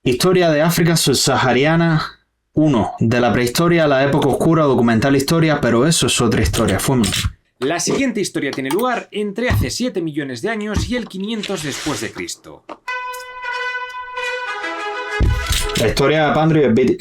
Historia de África subsahariana 1. De la prehistoria a la época oscura, documental historia, pero eso es otra historia. Fuimos. La siguiente historia tiene lugar entre hace 7 millones de años y el 500 después de Cristo. La historia de Pandro y el Biti.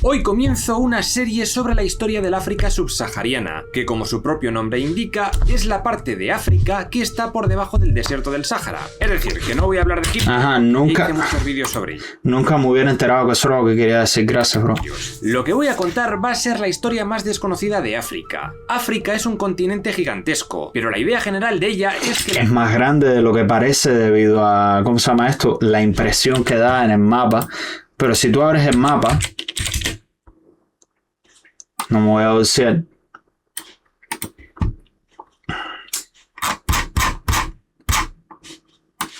Hoy comienzo una serie sobre la historia del África subsahariana, que como su propio nombre indica, es la parte de África que está por debajo del desierto del Sáhara. Es decir, que no voy a hablar de Egipto, hice muchos vídeos sobre ello. Nunca me hubiera enterado que eso era lo que quería decir, gracias, bro. Lo que voy a contar va a ser la historia más desconocida de África. África es un continente gigantesco, pero la idea general de ella es que... Es más grande de lo que parece debido a, ¿cómo se llama esto? La impresión que da en el mapa. Pero si tú abres el mapa... No me voy a decir.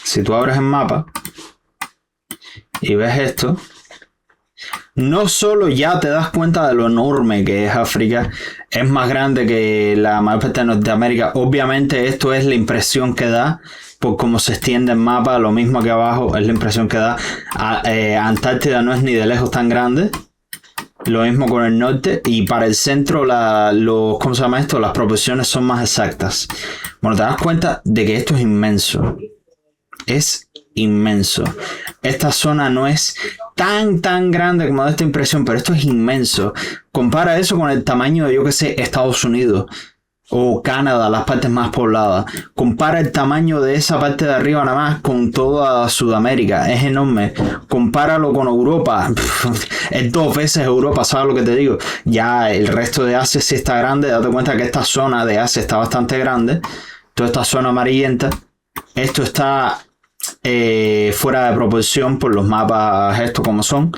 Si tú abres el mapa y ves esto, no solo ya te das cuenta de lo enorme que es África, es más grande que la mayor parte de Norteamérica. Obviamente esto es la impresión que da por cómo se extiende el mapa, lo mismo que abajo es la impresión que da. Antártida no es ni de lejos tan grande. Lo mismo con el norte, y para el centro ¿cómo se llama esto? Las proporciones son más exactas. Bueno, te das cuenta de que esto es inmenso. Es inmenso. Esta zona no es tan grande como da esta impresión, pero esto es inmenso. Compara eso con el tamaño de, yo que sé, Estados Unidos o Canadá, las partes más pobladas. Compara el tamaño de esa parte de arriba nada más con toda Sudamérica. Es enorme. Compáralo con Europa. Es 2 veces Europa, ¿sabes lo que te digo? Ya el resto de Asia sí está grande. Date cuenta que esta zona de Asia está bastante grande. Toda esta zona amarillenta. Esto está fuera de proporción por los mapas estos como son.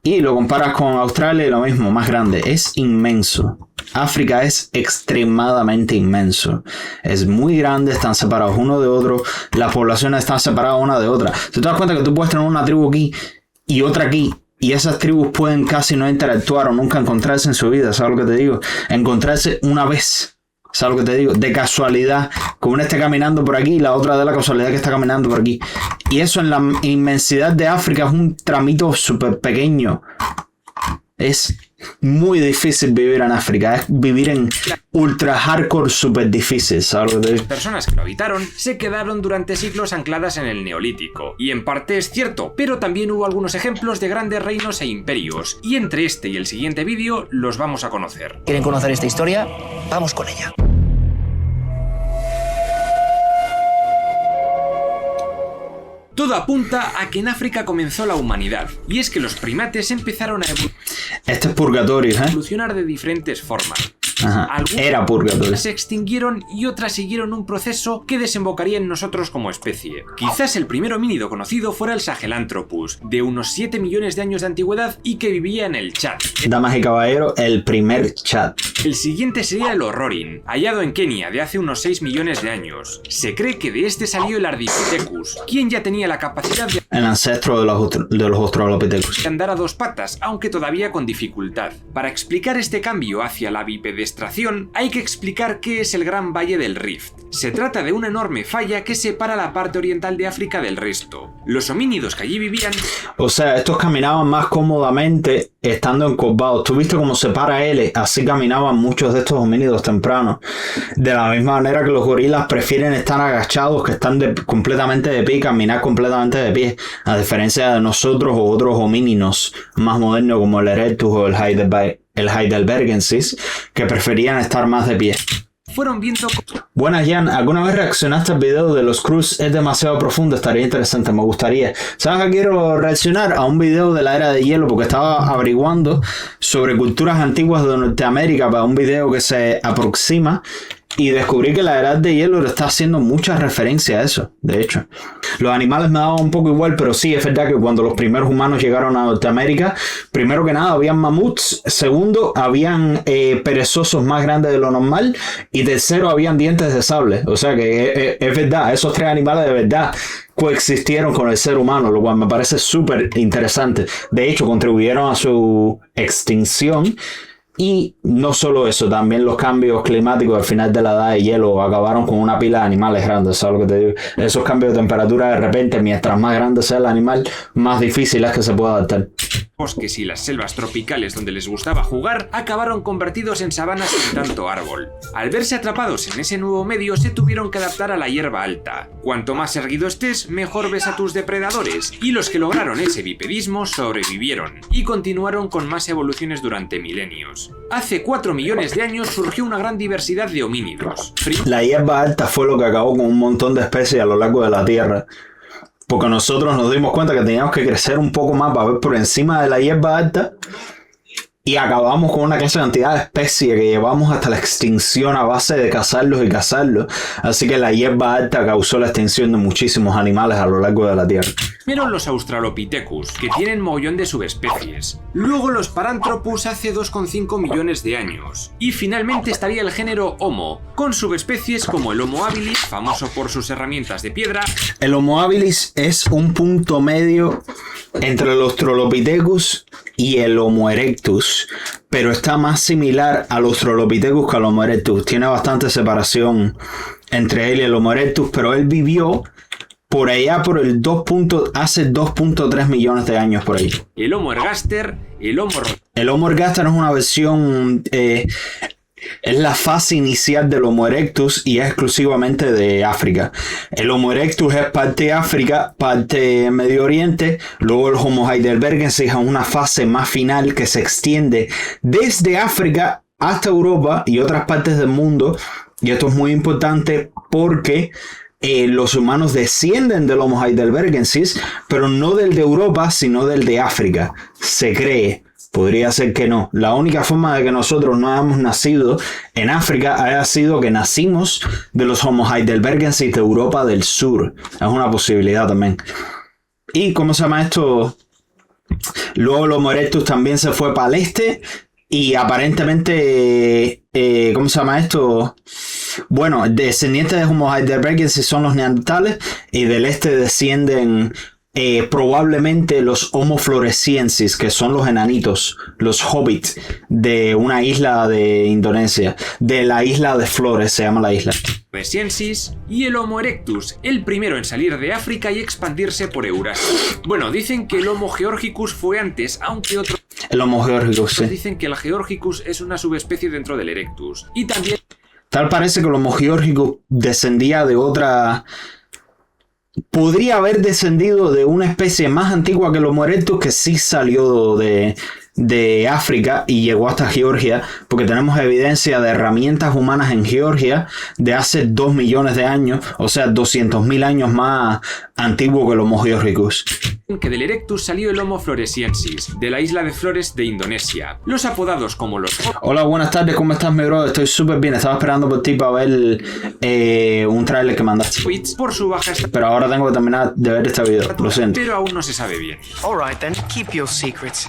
Y lo comparas con Australia y lo mismo, más grande. Es inmenso. África es extremadamente inmenso. Es muy grande, están separados uno de otro. Las poblaciones están separadas una de otra. ¿Te das cuenta que tú puedes tener una tribu aquí y otra aquí? Y esas tribus pueden casi no interactuar o nunca encontrarse en su vida. ¿Sabes lo que te digo? Encontrarse una vez. ¿Sabes lo que te digo? De casualidad. Que una esté caminando por aquí y la otra de la casualidad que está caminando por aquí. Y eso en la inmensidad de África es un tramito súper pequeño. Es muy difícil vivir en África. Es vivir en ultra hardcore súper difícil. ¿Sabes lo que te digo? Las personas que lo habitaron se quedaron durante siglos ancladas en el Neolítico. Y en parte es cierto, pero también hubo algunos ejemplos de grandes reinos e imperios. Y entre este y el siguiente vídeo los vamos a conocer. ¿Quieren conocer esta historia? Vamos con ella. Todo apunta a que en África comenzó la humanidad, y es que los primates empezaron a Este es purgatorio, evolucionar de diferentes formas. Era purgatorio. Se extinguieron y otras siguieron un proceso que desembocaría en nosotros como especie. Quizás el primer homínido conocido fuera el Sahelanthropus, de unos 7 millones de años de antigüedad y que vivía en el Chad. Damas y caballeros, el primer Chad. El siguiente sería el Orrorin, hallado en Kenia de hace unos 6 millones de años. Se cree que de este salió el Ardipithecus, quien ya tenía la capacidad de... El ancestro de los Australopithecus. De andar a 2 patas, aunque todavía con dificultad. Para explicar este cambio hacia la bipedestración, hay que explicar qué es el Gran Valle del Rift. Se trata de una enorme falla que separa la parte oriental de África del resto. Los homínidos que allí vivían... O sea, estos caminaban más cómodamente estando encorvados. ¿Tú viste cómo se para L? Así caminaban muchos de estos homínidos tempranos. De la misma manera que los gorilas prefieren estar agachados que están completamente de pie y caminar completamente de pie. A diferencia de nosotros o otros homínidos más modernos como el Erectus o el Heidelbergensis, que preferían estar más de pie. Fueron viendo... Buenas, Jan. ¿Alguna vez reaccionaste al video de los Cruz? Es demasiado profundo, estaría interesante, me gustaría. ¿Sabes que quiero reaccionar a un video de la era de hielo? Porque estaba averiguando sobre culturas antiguas de Norteamérica para un video que se aproxima. Y descubrí que la edad de hielo está haciendo mucha referencia a eso, de hecho. Los animales me daban un poco igual, pero sí, es verdad que cuando los primeros humanos llegaron a Norteamérica, primero que nada habían mamuts, segundo habían perezosos más grandes de lo normal, y tercero habían dientes de sable. O sea que es verdad, esos 3 animales de verdad coexistieron con el ser humano, lo cual me parece súper interesante. De hecho, contribuyeron a su extinción Y no solo eso, también los cambios climáticos al final de la edad de hielo acabaron con una pila de animales grandes, ¿sabes lo que te digo? Esos cambios de temperatura de repente, mientras más grande sea el animal, más difícil es que se pueda adaptar. Bosques y las selvas tropicales donde les gustaba jugar acabaron convertidos en sabanas sin tanto árbol. Al verse atrapados en ese nuevo medio se tuvieron que adaptar a la hierba alta. Cuanto más erguido estés, mejor ves a tus depredadores, y los que lograron ese bipedismo sobrevivieron y continuaron con más evoluciones durante milenios. Hace 4 millones de años surgió una gran diversidad de homínidos. La hierba alta fue lo que acabó con un montón de especies a lo largo de la Tierra. Porque nosotros nos dimos cuenta que teníamos que crecer un poco más para ver por encima de la hierba alta. Y acabamos con una clase de cantidad de especies que llevamos hasta la extinción a base de cazarlos y cazarlos. Así que la hierba alta causó la extinción de muchísimos animales a lo largo de la Tierra. Primero los Australopithecus, que tienen mogollón de subespecies. Luego los Paranthropus hace 2,5 millones de años. Y finalmente estaría el género Homo, con subespecies como el Homo habilis, famoso por sus herramientas de piedra. El Homo habilis es un punto medio entre el Australopithecus y el Homo erectus, pero está más similar al Australopithecus que al Homo erectus. Tiene bastante separación entre él y el Homo erectus, pero él vivió por allá por el hace 2.3 millones de años por ahí. El Homo ergaster, el Homo ergaster es una versión, es la fase inicial del Homo erectus y es exclusivamente de África. El Homo erectus es parte África, parte Medio Oriente. Luego el Homo heidelbergensis es una fase más final que se extiende desde África hasta Europa y otras partes del mundo. Y esto es muy importante porque los humanos descienden del Homo heidelbergensis, pero no del de Europa, sino del de África. Se cree. Podría ser que no. La única forma de que nosotros no hayamos nacido en África haya sido que nacimos de los Homo heidelbergensis de Europa del Sur. Es una posibilidad también. ¿Y cómo se llama esto? Luego el Homo erectus también se fue para el este y aparentemente, ¿cómo se llama esto? Bueno, descendientes de Homo heidelbergensis son los neandertales y del este descienden probablemente los Homo floresiensis, que son los enanitos, los hobbits de una isla de Indonesia, de la isla de Flores se llama la isla. Floresiensis y el Homo erectus, el primero en salir de África y expandirse por Eurasia. Bueno, dicen que el Homo georgicus fue antes, aunque otros el Homo georgicus, sí. Dicen que el Georgicus es una subespecie dentro del Erectus. Y también tal parece que el Homo georgicus descendía de otra... Podría haber descendido de una especie más antigua que el Homo erectus que sí salió de África y llegó hasta Georgia, porque tenemos evidencia de herramientas humanas en Georgia de hace 2 millones de años, o sea, 200.000 años más antiguo que el Homo georgicus. Que del Erectus salió el Homo floresiensis, de la isla de Flores de Indonesia. Los apodados como los... Hola, buenas tardes, ¿cómo estás, mi bro? Estoy súper bien, estaba esperando por ti para ver un trailer que mandaste. Por su baja estatura. Pero ahora tengo que terminar de ver este video, lo siento. Pero aún no se sabe bien. Alright then, keep your secrets.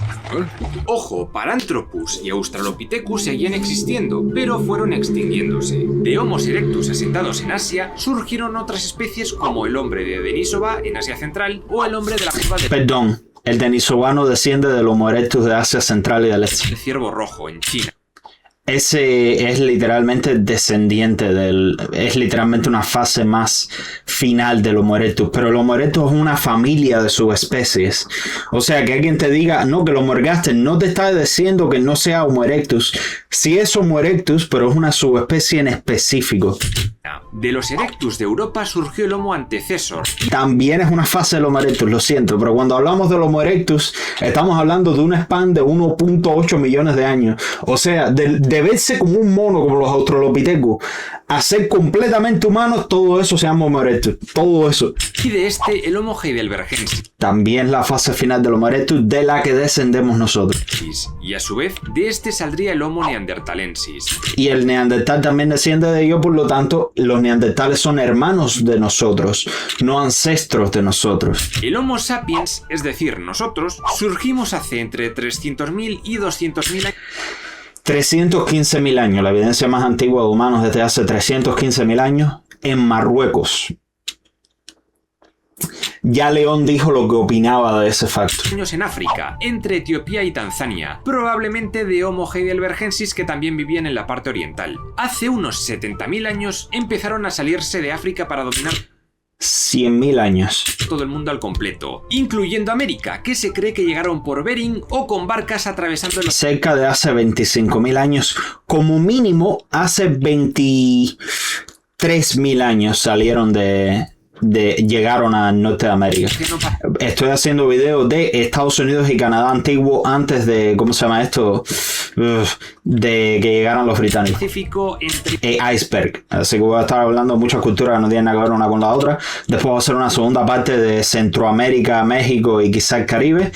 Ojo, Paranthropus y Australopithecus seguían existiendo, pero fueron extinguiéndose. De Homo erectus asentados en Asia, surgieron otras especies como el hombre de Denisova en Asia Central o el hombre de la curva de... Perdón, el denisovano desciende del Homo erectus de Asia Central y del Este. El ciervo rojo en China. Ese es literalmente descendiente es literalmente una fase más final del Homo erectus, pero el Homo erectus es una familia de subespecies. O sea, que alguien te diga, no, que el Homo ergaster no te está diciendo que no sea Homo erectus. Sí es Homo erectus, pero es una subespecie en específico. De los erectus de Europa surgió el Homo antecessor. También es una fase del Homo erectus, lo siento, pero cuando hablamos del Homo erectus, estamos hablando de un span de 1.8 millones de años. O sea, de verse como un mono, como los Australopithecus, a ser completamente humanos, todo eso se llama Homo erectus. Todo eso. Y de este, el Homo heidelbergensis. También la fase final del Homo erectus, de la que descendemos nosotros. Y a su vez, de este saldría el Homo neanderthalensis. Y el neandertal también desciende de ello, por lo tanto, los neandertales son hermanos de nosotros, no ancestros de nosotros. El Homo sapiens, es decir, nosotros, surgimos hace entre 300.000 y 200.000 años. 315.000 años, la evidencia más antigua de humanos desde hace 315.000 años, en Marruecos. ya León dijo lo que opinaba de ese facto. Años en África, entre Etiopía y Tanzania, probablemente de Homo heidelbergensis que también vivían en la parte oriental. Hace unos 70.000 años empezaron a salirse de África para dominar 100.000 años. todo el mundo al completo, incluyendo América, que se cree que llegaron por Bering o con barcas atravesando el Cerca de hace 25.000 años, como mínimo hace 23.000 años salieron llegaron a Norteamérica. océano Estoy haciendo videos de Estados Unidos y Canadá antiguo antes de, ¿cómo se llama esto? De que llegaran los británicos. Pacífico entre Iceberg. Así que voy a estar hablando de muchas culturas que no tienen nada que ver una con la otra. Después voy a hacer una segunda parte de Centroamérica, México y quizá el Caribe.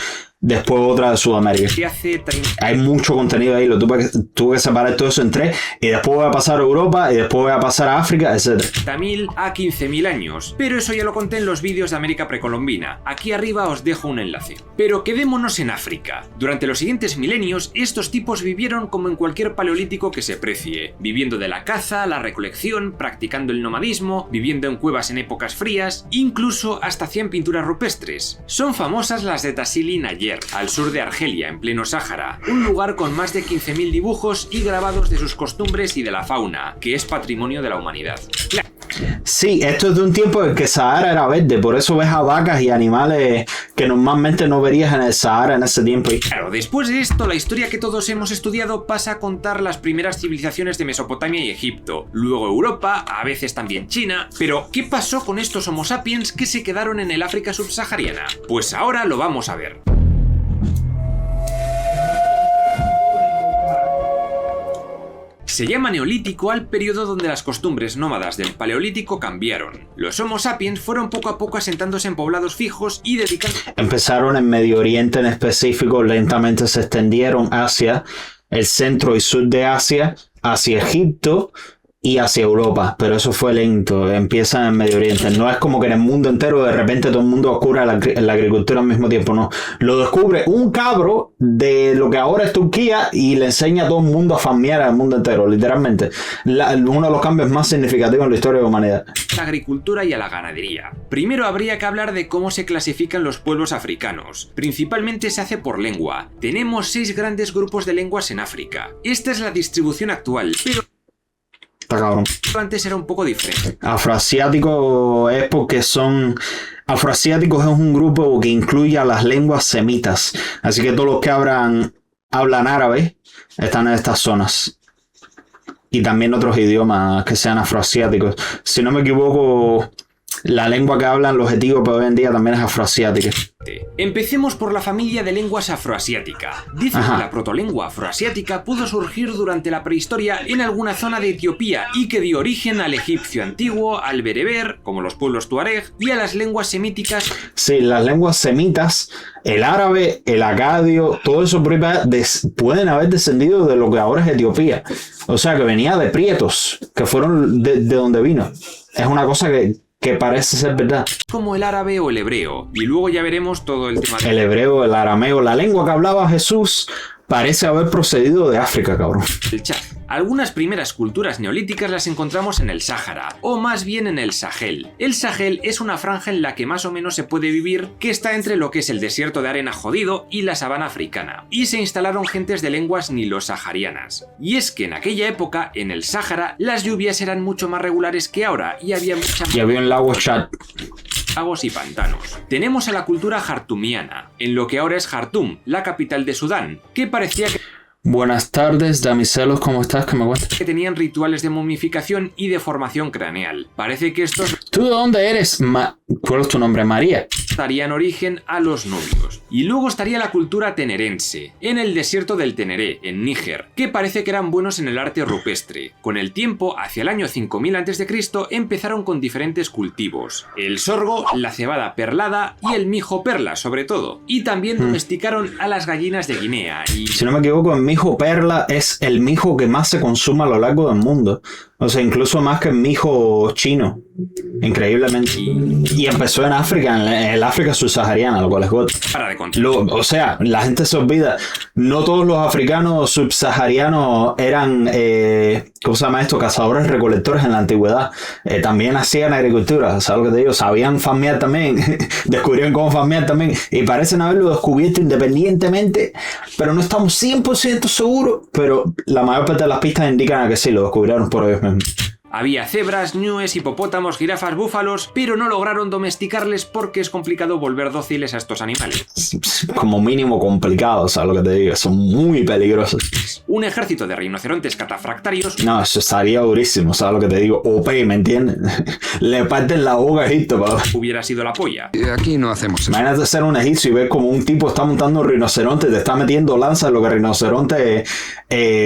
Después otra de Sudamérica. hace 30 Hay mucho contenido ahí, tuve que separar todo eso en tres. Y después voy a pasar a Europa y después voy a pasar a África, etc. 30.000 a 15.000 años, pero eso ya lo conté en los vídeos de América precolombina. Aquí arriba os dejo un enlace. Pero quedémonos en África. Durante los siguientes milenios, estos tipos vivieron como en cualquier paleolítico que se precie, viviendo de la caza, la recolección, practicando el nomadismo, viviendo en cuevas en épocas frías, incluso hasta hacían pinturas rupestres. Son famosas las de Tassili Nayer, al sur de Argelia, en pleno Sáhara, un lugar con más de 15.000 dibujos y grabados de sus costumbres y de la fauna, que es patrimonio de la humanidad. Sí, esto es de un tiempo en que Sahara era verde, por eso ves a vacas y animales que normalmente no verías en el Sahara en ese tiempo. Claro, después de esto, la historia que todos hemos estudiado pasa a contar las primeras civilizaciones de Mesopotamia y Egipto, luego Europa, a veces también China. Pero, ¿qué pasó con estos Homo sapiens que se quedaron en el África subsahariana? Pues ahora lo vamos a ver. Se llama Neolítico al periodo donde las costumbres nómadas del Paleolítico cambiaron. Los Homo sapiens fueron poco a poco asentándose en poblados fijos y dedicando... Empezaron en Medio Oriente en específico, lentamente se extendieron hacia el centro y sur de Asia, hacia Egipto y hacia Europa, pero eso fue lento, empiezan en Medio Oriente. No es como que en el mundo entero de repente todo el mundo descubre la agricultura al mismo tiempo, no. Lo descubre un cabro de lo que ahora es Turquía y le enseña a todo el mundo a farmear al mundo entero, literalmente. Uno de los cambios más significativos en la historia de la humanidad. La agricultura y a la ganadería. Primero habría que hablar de cómo se clasifican los pueblos africanos. Principalmente se hace por lengua. Tenemos 6 grandes grupos de lenguas en África. Esta es la distribución actual, pero Está cabrón. antes era un poco diferente. Afroasiático es porque son... Afroasiáticos es un grupo que incluye a las lenguas semitas. Así que todos los que hablan árabe están en estas zonas. Y también otros idiomas que sean afroasiáticos. Si no me equivoco, la lengua que hablan los etíopes hoy en día también es afroasiática. Empecemos por la familia de lenguas afroasiática. Dicen que la protolengua afroasiática pudo surgir durante la prehistoria en alguna zona de Etiopía y que dio origen al egipcio antiguo, al bereber, como los pueblos tuareg, y a las lenguas semíticas. Sí, las lenguas semitas, el árabe, el acadio, todo eso pueden haber descendido de lo que ahora es Etiopía. O sea, que venía de prietos, que fueron de donde vino. Es una cosa que parece ser verdad. Como el árabe o el hebreo, y luego ya veremos todo el tema El hebreo, el arameo, la lengua que hablaba Jesús parece haber procedido de África, cabrón. del Chad. Algunas primeras culturas neolíticas las encontramos en el Sáhara, o más bien en el Sahel. El Sahel es una franja en la que más o menos se puede vivir, que está entre lo que es el desierto de arena jodido y la sabana africana, y se instalaron gentes de lenguas nilo-saharianas. Y es que en aquella época, en el Sáhara, las lluvias eran mucho más regulares que ahora, y había Y había un lago Chad. lagos y pantanos. Tenemos a la cultura jartumiana, en lo que ahora es Jartum, la capital de Sudán, que parecía Buenas tardes, damiselos, ¿cómo estás? ¿Qué me cuentas? que tenían rituales de momificación y de formación craneal. Parece que estos ¿Tú de dónde eres? ¿Cuál es tu nombre? María. darían origen a los nubios. Y luego estaría la cultura tenerense, en el desierto del Teneré, en Níger, que parece que eran buenos en el arte rupestre. Con el tiempo, hacia el año 5000 a.C., empezaron con diferentes cultivos: el sorgo, la cebada perlada y el mijo perla, sobre todo. Y también domesticaron a las gallinas de Guinea y... Si no me equivoco, el mijo perla es el mijo que más se consume a lo largo del mundo. O sea, incluso más que el mijo chino. Increíblemente. Y empezó en África, en el África subsahariana, lo cual es God. Para de contar. O sea, la gente se olvida. No todos los africanos subsaharianos eran, ¿cómo se llama esto? Cazadores recolectores en la antigüedad. También hacían agricultura, ¿sabes lo que te digo? Sabían farmear también, descubrieron cómo farmear también, y parecen haberlo descubierto independientemente, pero no estamos 100% seguros. Pero la mayor parte de las pistas indican a que sí, lo descubrieron por ellos mismos. Había cebras, ñues, hipopótamos, jirafas, búfalos, pero no lograron domesticarles porque es complicado volver dóciles a estos animales. Como mínimo complicado, ¿sabes lo que te digo? Son muy peligrosos. Un ejército de rinocerontes catafractarios... No, eso estaría durísimo, ¿sabes lo que te digo? OP, ¿me entiendes? Le parten la boca a Egipto, papá. Hubiera sido la polla. Aquí no hacemos eso. Imagínate ser un egipcio y ver como un tipo está montando un rinoceronte, te está metiendo lanza en lo que el rinoceronte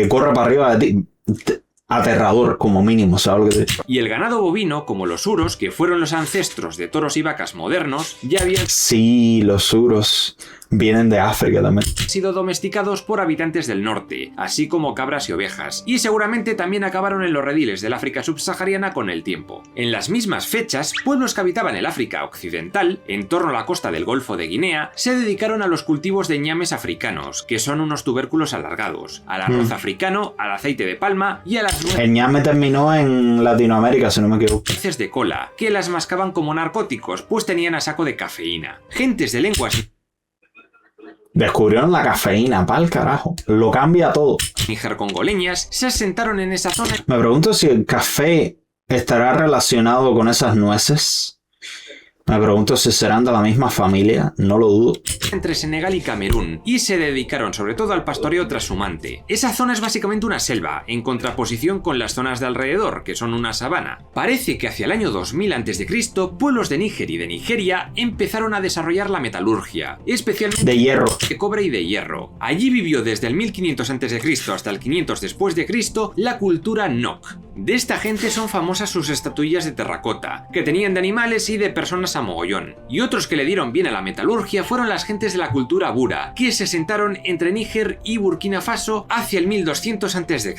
corre para arriba de ti. Aterrador, como mínimo, ¿sabes lo que te digo? Y el ganado bovino, como los uros, que fueron los ancestros de toros y vacas modernos, ya habían Sí, los uros vienen de África también. sido domesticados por habitantes del norte, así como cabras y ovejas, y seguramente también acabaron en los rediles del África subsahariana con el tiempo. En las mismas fechas, pueblos que habitaban el África occidental, en torno a la costa del Golfo de Guinea, se dedicaron a los cultivos de ñames africanos, que son unos tubérculos alargados, al arroz africano, al aceite de palma y a las El ñame terminó en Latinoamérica, si no me equivoco. nueces de cola, que las mascaban como narcóticos, pues tenían a saco de cafeína. Gentes de lenguas Descubrieron la cafeína, pa'l carajo. Lo cambia todo. níger-congoleñas se asentaron en esa zona Me pregunto si el café estará relacionado con esas nueces. Me pregunto si serán de la misma familia, no lo dudo. entre Senegal y Camerún, y se dedicaron sobre todo al pastoreo trashumante. Esa zona es básicamente una selva, en contraposición con las zonas de alrededor, que son una sabana. Parece que hacia el año 2000 a.C., pueblos de Níger y de Nigeria empezaron a desarrollar la metalurgia, especialmente De hierro. de cobre y de hierro. Allí vivió desde el 1500 a.C. hasta el 500 después de Cristo la cultura Nok. De esta gente son famosas sus estatuillas de terracota, que tenían de animales y de personas a mogollón. Y otros que le dieron bien a la metalurgia fueron las gentes de la cultura Bura, que se sentaron entre Níger y Burkina Faso hacia el 1200 a.C.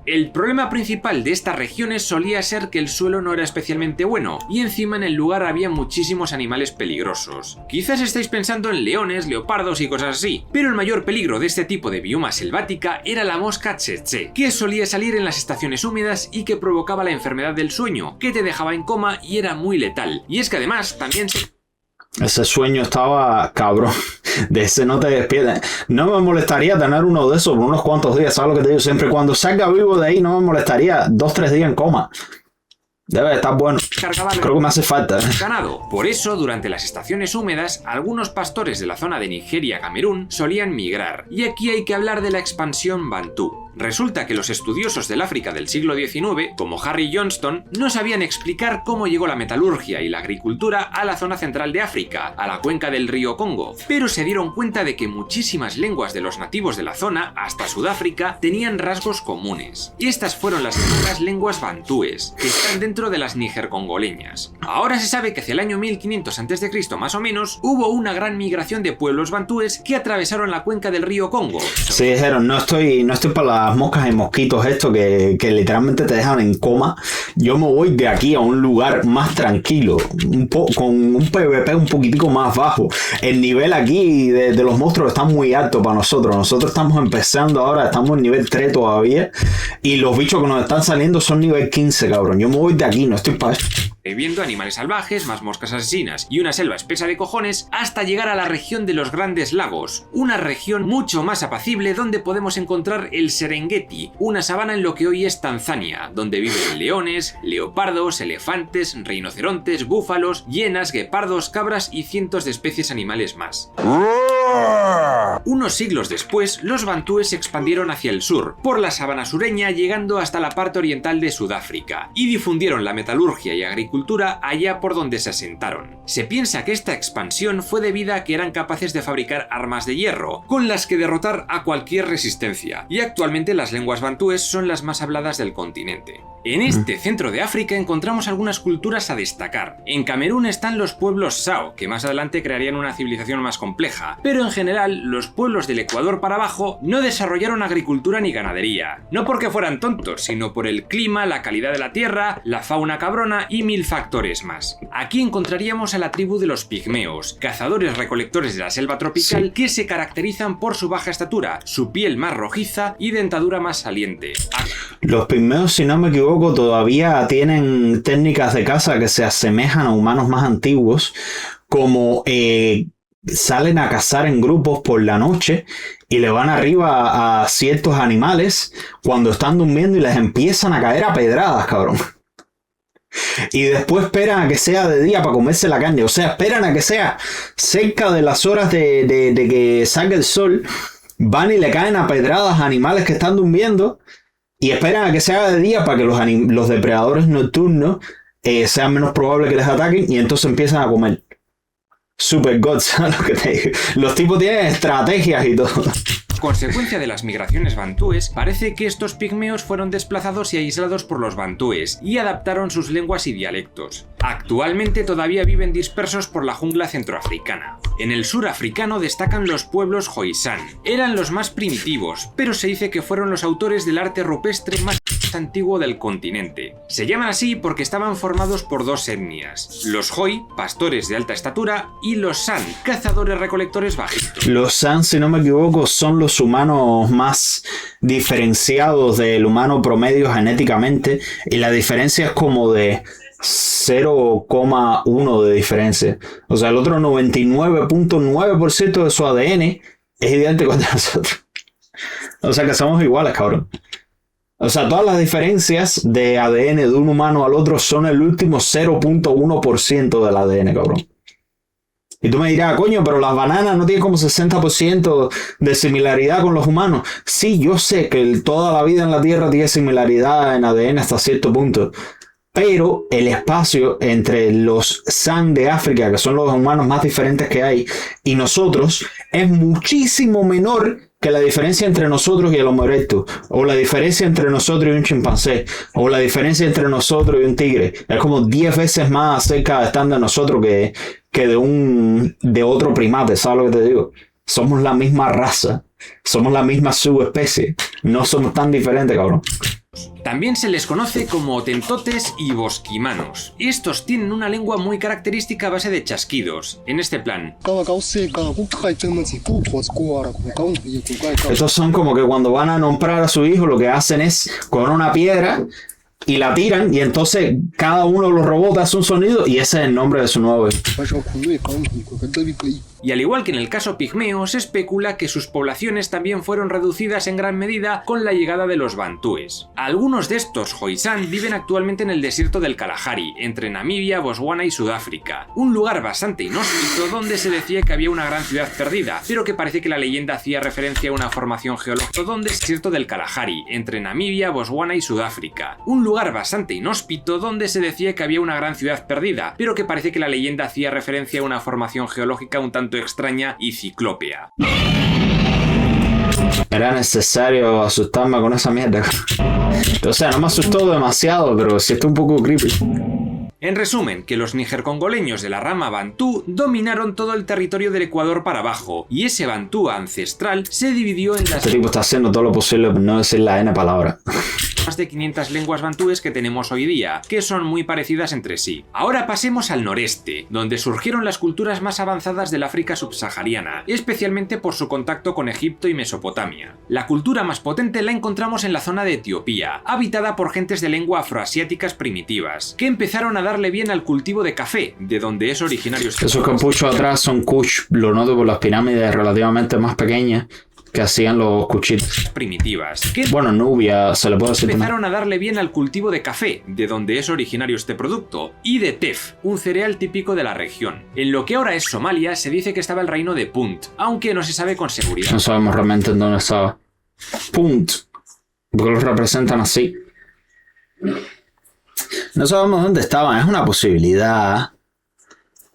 El problema principal de estas regiones solía ser que el suelo no era especialmente bueno, y encima en el lugar había muchísimos animales peligrosos. Quizás estáis pensando en leones, leopardos y cosas así, pero el mayor peligro de este tipo de bioma selvática era la mosca tsetse, que solía salir en las estaciones húmedas y que provocaba la enfermedad del sueño, que te dejaba en coma y era muy letal. Y es que además también se... Ese sueño estaba cabrón. De ese no te despiertas. No me molestaría tener uno de esos por unos cuantos días. ¿Sabes lo que te digo? Siempre cuando salga vivo de ahí no me molestaría 2-3 días en coma. Debe estar bueno. cargaban Creo que me hace falta. ganado. Por eso, durante las estaciones húmedas, algunos pastores de la zona de Nigeria-Camerún solían migrar. Y aquí hay que hablar de la expansión bantú. Resulta que los estudiosos del África del siglo XIX, como Harry Johnston, no sabían explicar cómo llegó la metalurgia y la agricultura a la zona central de África, a la cuenca del río Congo, pero se dieron cuenta de que muchísimas lenguas de los nativos de la zona, hasta Sudáfrica, tenían rasgos comunes. Estas fueron las llamadas lenguas bantúes, que están dentro de las níger-congoleñas. Ahora se sabe que hacia el año 1500 a.C. más o menos, hubo una gran migración de pueblos bantúes que atravesaron la cuenca del río Congo. Sí, dijeron, no estoy para las moscas y mosquitos esto que literalmente te dejan en coma. Yo me voy de aquí a un lugar más tranquilo, con un PvP un poquitico más bajo. El nivel aquí de los monstruos está muy alto para nosotros. Nosotros estamos empezando ahora, estamos en nivel 3 todavía, y los bichos que nos están saliendo son nivel 15, cabrón. Yo me voy de aquí, no estoy para esto. Viendo animales salvajes, más moscas asesinas y una selva espesa de cojones, hasta llegar a la región de los Grandes Lagos, una región mucho más apacible donde podemos encontrar el Serengeti, una sabana en lo que hoy es Tanzania, donde viven leones, leopardos, elefantes, rinocerontes, búfalos, hienas, guepardos, cabras y cientos de especies animales más. Unos siglos después, los bantúes se expandieron hacia el sur, por la sabana sureña, llegando hasta la parte oriental de Sudáfrica, y difundieron la metalurgia y agricultura allá por donde se asentaron. Se piensa que esta expansión fue debida a que eran capaces de fabricar armas de hierro, con las que derrotar a cualquier resistencia, y actualmente las lenguas bantúes son las más habladas del continente. En este centro de África encontramos algunas culturas a destacar. En Camerún están los pueblos Sao, que más adelante crearían una civilización más compleja, pero en general, los pueblos del Ecuador para abajo no desarrollaron agricultura ni ganadería. No porque fueran tontos, sino por el clima, la calidad de la tierra, la fauna cabrona y 1000 factores más. Aquí encontraríamos a la tribu de los pigmeos, cazadores-recolectores de la selva tropical que se caracterizan por su baja estatura, su piel más rojiza y dentadura más saliente. Los pigmeos, si no me equivoco, todavía tienen técnicas de caza que se asemejan a humanos más antiguos, como salen a cazar en grupos por la noche y le van arriba a ciertos animales cuando están durmiendo y les empiezan a caer a pedradas, cabrón. Y después esperan a que sea de día para comerse la carne. O sea, esperan a que sea cerca de las horas de que salga el sol. Van y le caen a pedradas a animales que están durmiendo. Y esperan a que se haga de día para que los depredadores nocturnos sean menos probable que les ataquen. Y entonces empiezan a comer. Super God, ¿sabes lo que te digo? Los tipos tienen estrategias y todo. Consecuencia de las migraciones bantúes, parece que estos pigmeos fueron desplazados y aislados por los bantúes y adaptaron sus lenguas y dialectos. Actualmente todavía viven dispersos por la jungla centroafricana. En el sur africano destacan los pueblos Khoisan. Eran los más primitivos, pero se dice que fueron los autores del arte rupestre más antiguo del continente. Se llaman así porque estaban formados por dos etnias: los Khoi, pastores de alta estatura, y los San, cazadores-recolectores bajitos. Los San, si no me equivoco, son los humanos más diferenciados del humano promedio genéticamente, y la diferencia es como de 0,1 de diferencia. O sea, el otro 99.9% de su ADN es idéntico al de nosotros. O sea que somos iguales, cabrón. O sea, todas las diferencias de ADN de un humano al otro son el último 0.1% del ADN, cabrón. Y tú me dirás, coño, pero las bananas no tienen como 60% de similaridad con los humanos. Sí, yo sé que toda la vida en la Tierra tiene similaridad en ADN hasta cierto punto. Pero el espacio entre los San de África, que son los humanos más diferentes que hay, y nosotros, es muchísimo menor que la diferencia entre nosotros y el Homo erectus, o la diferencia entre nosotros y un chimpancé, o la diferencia entre nosotros y un tigre. Es como 10 veces más cerca de estar de nosotros que de otro primate, ¿sabes lo que te digo? Somos la misma raza, somos la misma subespecie, no somos tan diferentes, cabrón. También se les conoce como hotentotes y bosquimanos. Estos tienen una lengua muy característica a base de chasquidos, en este plan. Estos son como que cuando van a nombrar a su hijo, lo que hacen es con una piedra y la tiran, y entonces cada uno de los robots hace un sonido y ese es el nombre de su nuevo hijo. Y al igual que en el caso pigmeo, se especula que sus poblaciones también fueron reducidas en gran medida con la llegada de los bantúes. Algunos de estos Khoisan viven actualmente en el desierto del Kalahari, entre Namibia, Botswana y Sudáfrica, un lugar bastante inhóspito donde se decía que había una gran ciudad perdida, pero que parece que la leyenda hacía referencia a una formación geológica donde el desierto del Kalahari, entre Namibia, Botswana y Sudáfrica, un lugar bastante inhóspito donde se decía que había una gran ciudad perdida, pero que parece que la leyenda hacía referencia a una formación geológica un tanto extraña y ciclópea. Era necesario asustarme con esa mierda. O sea, no me asustó demasiado, pero sí está un poco creepy. En resumen, que los níger-congoleños de la rama bantú dominaron todo el territorio del Ecuador para abajo, y ese bantú ancestral se dividió en las... Este tipo está haciendo todo lo posible por no decir la N palabra. Más de 500 lenguas bantúes que tenemos hoy día, que son muy parecidas entre sí. Ahora pasemos al noreste, donde surgieron las culturas más avanzadas del África subsahariana, especialmente por su contacto con Egipto y Mesopotamia. La cultura más potente la encontramos en la zona de Etiopía, habitada por gentes de lengua afroasiáticas primitivas, que empezaron a darle bien al cultivo de café, de donde es originario este Esos capuchos atrás son kush, lo noto por las pirámides relativamente más pequeñas que hacían los cuchitos primitivas, que bueno, Nubia se le puede decir empezaron a darle bien al cultivo de café, de donde es originario este producto, y de tef, un cereal típico de la región. En lo que ahora es Somalia se dice que estaba el reino de Punt, aunque no se sabe con seguridad. No sabemos realmente en dónde estaba. Punt, porque lo representan así. No sabemos dónde estaban, es una posibilidad.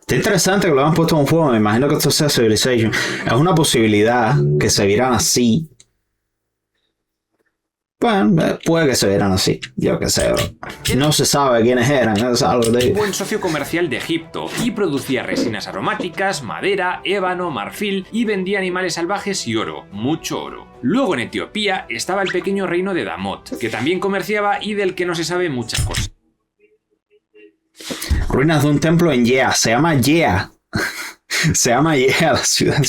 Está interesante que lo hayan puesto en un juego, me imagino que esto sea Civilization. Es una posibilidad que se vieran así. Bueno, puede que se vieran así, yo qué sé, bro. No se sabe quiénes eran, es algo de... Buen socio comercial de Egipto y producía resinas aromáticas, madera, ébano, marfil y vendía animales salvajes y oro, mucho oro. Luego en Etiopía estaba el pequeño reino de Damot, que también comerciaba y del que no se sabe muchas cosas. Ruinas de un templo en Yea, se llama Yea. Se llama Yea la ciudad.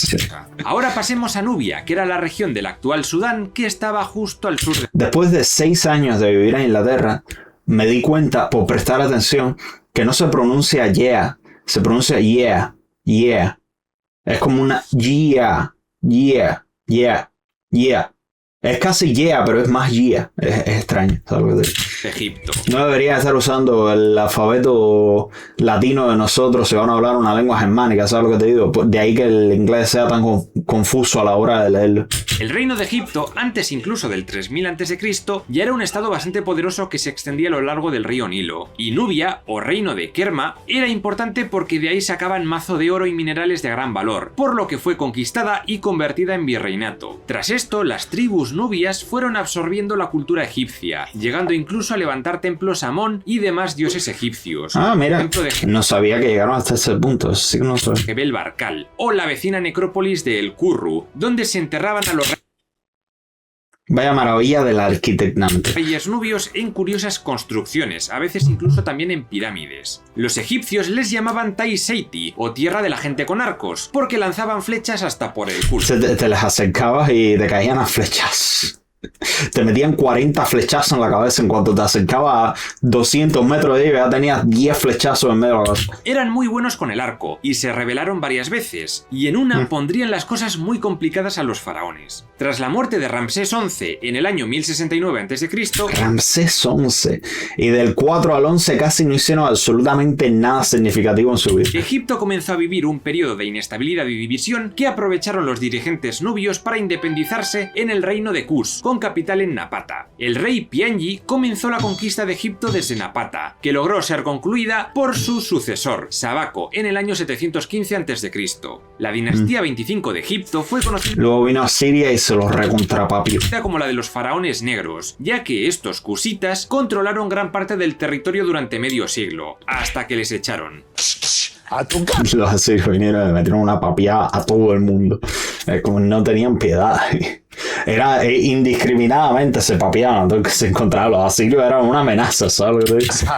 Ahora pasemos a Nubia, que era la región del actual Sudán que estaba justo al sur de... Después de 6 años de vivir en Inglaterra, me di cuenta, por prestar atención, que no se pronuncia Yea, se pronuncia Yea, Yea. Es como una Yea, Yea, Yea, Yea. Es casi Yeah, pero es más Yeah. Es extraño, ¿sabes lo que te digo? Egipto. No debería estar usando el alfabeto latino de nosotros si van a hablar una lengua germánica, ¿sabes lo que te digo? De ahí que el inglés sea tan confuso a la hora de leerlo. El reino de Egipto, antes incluso del 3000 a.C., ya era un estado bastante poderoso que se extendía a lo largo del río Nilo. Y Nubia, o reino de Kerma, era importante porque de ahí sacaban mazo de oro y minerales de gran valor, por lo que fue conquistada y convertida en virreinato. Tras esto, las tribus nubias fueron absorbiendo la cultura egipcia, llegando incluso a levantar templos a Amón y demás dioses egipcios. Ah, mira, Templo de no sabía que llegaron hasta ese punto, eso sí que no sabía. Jebel Barkal, o la vecina necrópolis de El Kurru, donde se enterraban a los Vaya maravilla de la arquitectura. reyes nubios en curiosas construcciones, a veces incluso también en pirámides. Los egipcios les llamaban Tai Seiti, o tierra de la gente con arcos, porque lanzaban flechas hasta por el culo. Te les acercabas y te caían las flechas. Te metían 40 flechazos en la cabeza en cuanto te acercabas a 200 metros de ellos, ya tenías 10 flechazos en medio de la cabeza. Eran muy buenos con el arco, y se rebelaron varias veces, y en una pondrían las cosas muy complicadas a los faraones. Tras la muerte de Ramsés XI en el año 1069 a.C., Ramsés XI. Y del 4 al 11 casi no hicieron absolutamente nada significativo en su vida. Egipto comenzó a vivir un periodo de inestabilidad y división que aprovecharon los dirigentes nubios para independizarse en el reino de Kus, con capital en Napata. El rey Piangi comenzó la conquista de Egipto desde Napata, que logró ser concluida por su sucesor, Sabaco, en el año 715 a.C. La dinastía 25 de Egipto fue conocida Luego vino a Siria y se los recontrapapió. como la de los faraones negros, ya que estos kusitas controlaron gran parte del territorio durante medio siglo, hasta que les echaron. Los asirios vinieron y le metieron una papiada a todo el mundo. Como no tenían piedad. Era indiscriminadamente se papeaban todo el que se encontraba. Los asirios eran una amenaza, ¿sabes?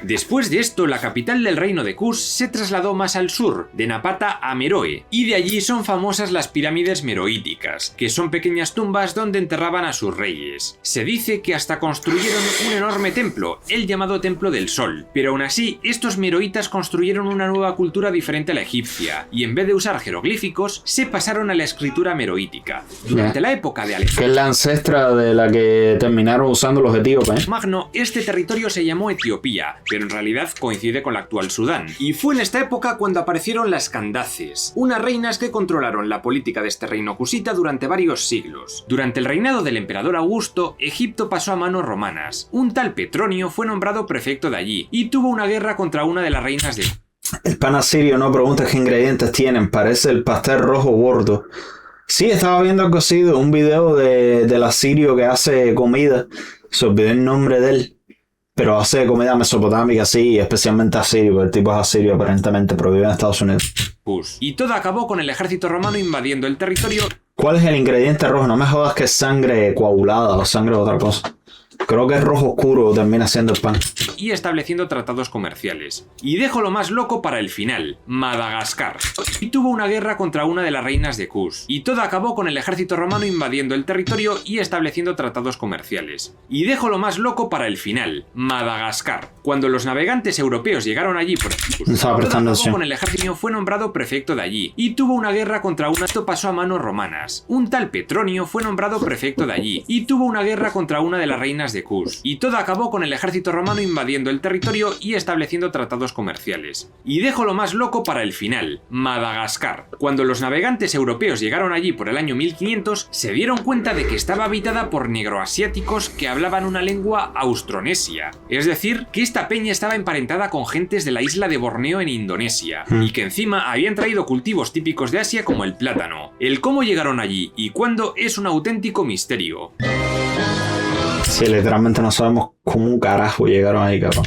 Después de esto, la capital del reino de Kus se trasladó más al sur, de Napata a Meroe, y de allí son famosas las pirámides meroíticas, que son pequeñas tumbas donde enterraban a sus reyes. Se dice que hasta construyeron un enorme templo, el llamado Templo del Sol, pero aún así, estos meroitas construyeron una nueva cultura diferente a la egipcia, y en vez de usar jeroglíficos, se pasaron a la escritura meroítica. Durante la época de Que es la ancestra de la que terminaron usando los etíopes. Magno, este territorio se llamó Etiopía, pero en realidad coincide con la actual Sudán. Y fue en esta época cuando aparecieron las Candaces, unas reinas que controlaron la política de este reino cusita durante varios siglos. Durante el reinado del emperador Augusto, Egipto pasó a manos romanas. Un tal Petronio fue nombrado prefecto de allí, y tuvo una guerra contra una de las reinas de... El pan asirio, no preguntes qué ingredientes tienen, parece el pastel rojo gordo. Sí, estaba viendo algo así de un video del asirio que hace comida. Se olvidó el nombre de él. Pero hace comida mesopotámica, sí, especialmente asirio. El tipo es asirio aparentemente, pero vive en Estados Unidos. Y todo acabó con el ejército romano invadiendo el territorio. ¿Cuál es el ingrediente rojo? No me jodas que es sangre coagulada o sangre de otra cosa. Creo que es rojo oscuro, termina siendo el pan. Y estableciendo tratados comerciales. Y dejo lo más loco para el final, Madagascar. Y tuvo una guerra contra una de las reinas de Kus. Y todo acabó con el ejército romano invadiendo el territorio y estableciendo tratados comerciales. Y dejo lo más loco para el final, Madagascar. Cuando los navegantes europeos llegaron allí por Estaba prestando atención. con el ejército, fue nombrado prefecto de allí. Y tuvo una guerra contra una... Esto pasó a manos romanas. Un tal Petronio fue nombrado prefecto de allí. Y tuvo una guerra contra una de las reinas de Kus. Y todo acabó con el ejército romano invadiendo el territorio y estableciendo tratados comerciales. Y dejo lo más loco para el final, Madagascar. Cuando los navegantes europeos llegaron allí por el año 1500, se dieron cuenta de que estaba habitada por negroasiáticos que hablaban una lengua austronesia. Es decir, que esta peña estaba emparentada con gentes de la isla de Borneo en Indonesia, y que encima habían traído cultivos típicos de Asia como el plátano. El cómo llegaron allí y cuándo es un auténtico misterio. Sí, literalmente no sabemos cómo un carajo llegaron ahí, cabrón.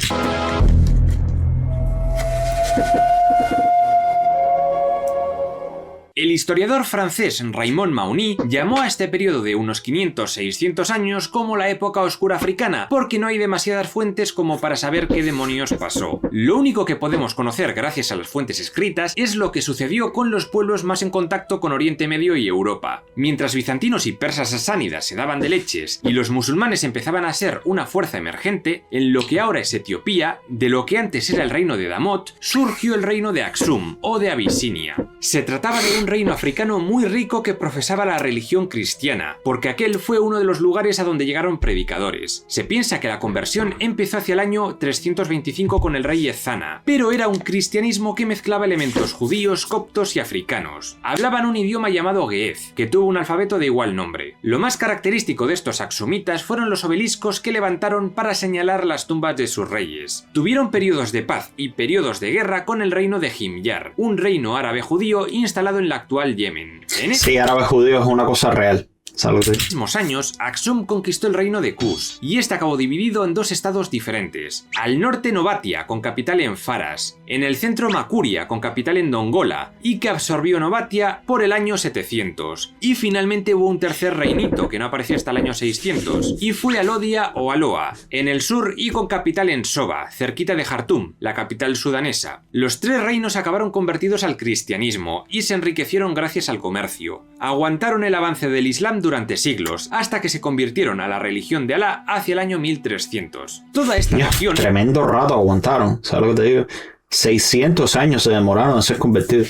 El historiador francés Raymond Mauny llamó a este periodo de unos 500-600 años como la época oscura africana, porque no hay demasiadas fuentes como para saber qué demonios pasó. Lo único que podemos conocer gracias a las fuentes escritas es lo que sucedió con los pueblos más en contacto con Oriente Medio y Europa. Mientras bizantinos y persas sasánidas se daban de leches y los musulmanes empezaban a ser una fuerza emergente, en lo que ahora es Etiopía, de lo que antes era el reino de Damot, surgió el reino de Aksum o de Abisinia. Se trataba de un reino africano muy rico que profesaba la religión cristiana, porque aquel fue uno de los lugares a donde llegaron predicadores. Se piensa que la conversión empezó hacia el año 325 con el rey Ezana, pero era un cristianismo que mezclaba elementos judíos, coptos y africanos. Hablaban un idioma llamado Ge'ez, que tuvo un alfabeto de igual nombre. Lo más característico de estos aksumitas fueron los obeliscos que levantaron para señalar las tumbas de sus reyes. Tuvieron periodos de paz y periodos de guerra con el reino de Himyar, un reino árabe judío instalado en la actual Yemen. Sí, árabe judío es una cosa real. Salud. En los mismos años, Aksum conquistó el reino de Kush, y este acabó dividido en dos estados diferentes. Al norte Nobatia, con capital en Faras, en el centro Makuria, con capital en Dongola, y que absorbió Nobatia por el año 700. Y finalmente hubo un tercer reinito, que no apareció hasta el año 600, y fue Alodia o Aloa, en el sur y con capital en Soba, cerquita de Jartum, la capital sudanesa. Los tres reinos acabaron convertidos al cristianismo, y se enriquecieron gracias al comercio. Aguantaron el avance del Islam durante siglos, hasta que se convirtieron a la religión de Alá hacia el año 1300. Toda esta nación... Tremendo rato aguantaron, ¿sabes lo que te digo? 600 años se demoraron en ser convertidos.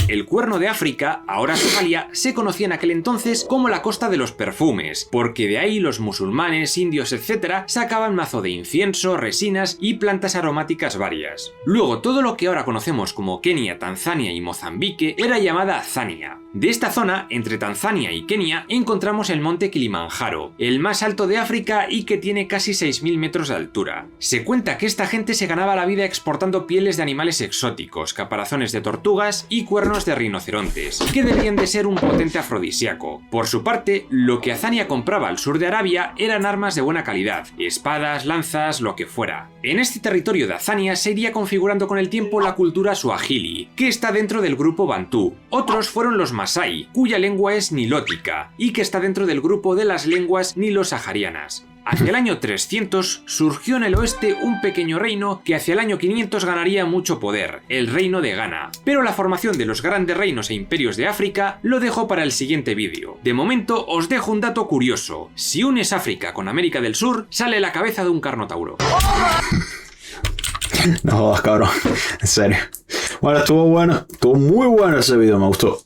El Cuerno de África, ahora Somalia, se conocía en aquel entonces como la costa de los perfumes, porque de ahí los musulmanes, indios, etc. sacaban mazo de incienso, resinas y plantas aromáticas varias. Luego, todo lo que ahora conocemos como Kenia, Tanzania y Mozambique era llamada Zania. De esta zona, entre Tanzania y Kenia, encontramos el monte Kilimanjaro, el más alto de África y que tiene casi 6.000 metros de altura. Se cuenta que esta gente se ganaba la vida exportando pieles de animales exóticos, caparazones de tortugas y cuernos de rinocerontes, que debían de ser un potente afrodisíaco. Por su parte, lo que Azania compraba al sur de Arabia eran armas de buena calidad, espadas, lanzas, lo que fuera. En este territorio de Azania se iría configurando con el tiempo la cultura suajili, que está dentro del grupo bantú. Otros fueron los masái, cuya lengua es nilótica, y que está dentro del grupo de las lenguas nilo-saharianas. Hacia el año 300 surgió en el oeste un pequeño reino que hacia el año 500 ganaría mucho poder, el reino de Ghana. Pero la formación de los grandes reinos e imperios de África lo dejo para el siguiente vídeo. De momento os dejo un dato curioso. Si unes África con América del Sur, sale la cabeza de un carnotauro. No jodas, cabrón. En serio. Bueno, estuvo bueno. Estuvo muy bueno ese vídeo, me gustó.